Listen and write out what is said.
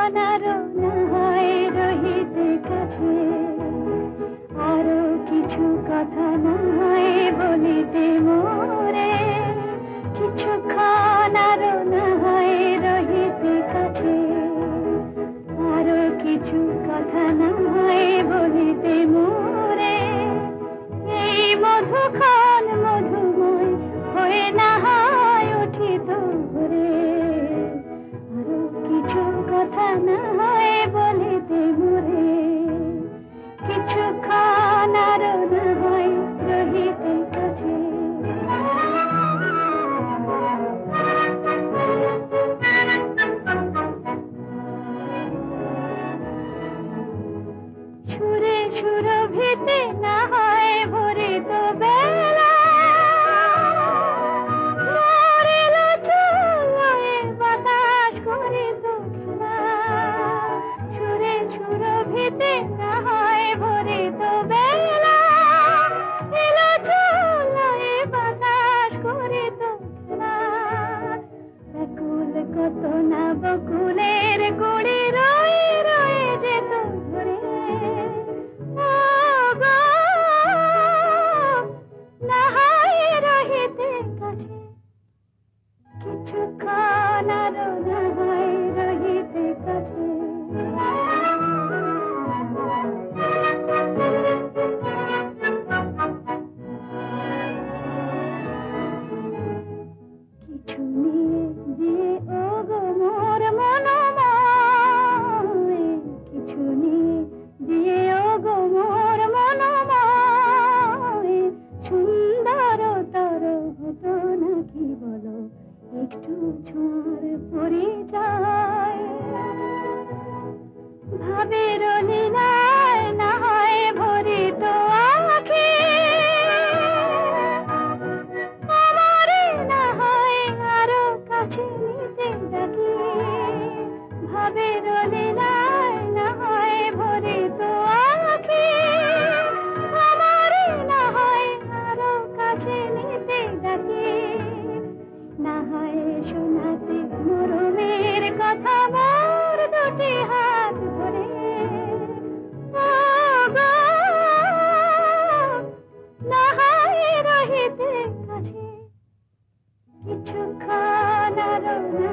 আরো না হয় রহিতে কাছে, আরো কিছু কথা না হয় বলিতে মোরে, কিছুক্ষণ আরো না হয় রহিতে কাছে, আরো কিছু কথা না হয় বলিতে মোরে। এই মধুক্ষণ মধুময় হয়ে না হয় উঠিত ভোরে, আরো কিছু কথা না হয় বলিতে মোরে, কিছুক্ষণ আরো না হয় রহিতে কাছে। সুরে সুরভিতে না হয় ভরিত বেলা, মরিল চুলোয় বাতাস করিত খেলা। সুরে সুরভিতে না হয় ভরিত বেলা, এলো চুলোয় বাতাস করিত খেলা। ব্যাকুল কত না বকুলের কুড়ি রয়ে রয়ে যেত ঝরে, না হয় রহিতে কাছে, কিছুক্ষণ আরো না হয় রহিতে কাছে। কিছু নিয়ে দিয়ে ও গো মোর মনোময়, কিছু নিয়ে দিয়ে ও গো মোর মনোময়, সুন্দরতর হতো নাকি বলো একটু ছোঁয়ার পরিচয়। ভাবের লীলায় না হয় ভরিত আঁখি, আমারে না হয় আরো কাছে নিতে ডাকি। ভাবের লীলায় না হয় ভরিত আঁখি, আমারে না হয় আরো কাছে নিতে ডাকি। না হয় শোনাতে মরমের কথা মোর দুটি হাত ধরে, ও গো, না হয় রহিতে কাছে, কিছুক্ষণ আরো না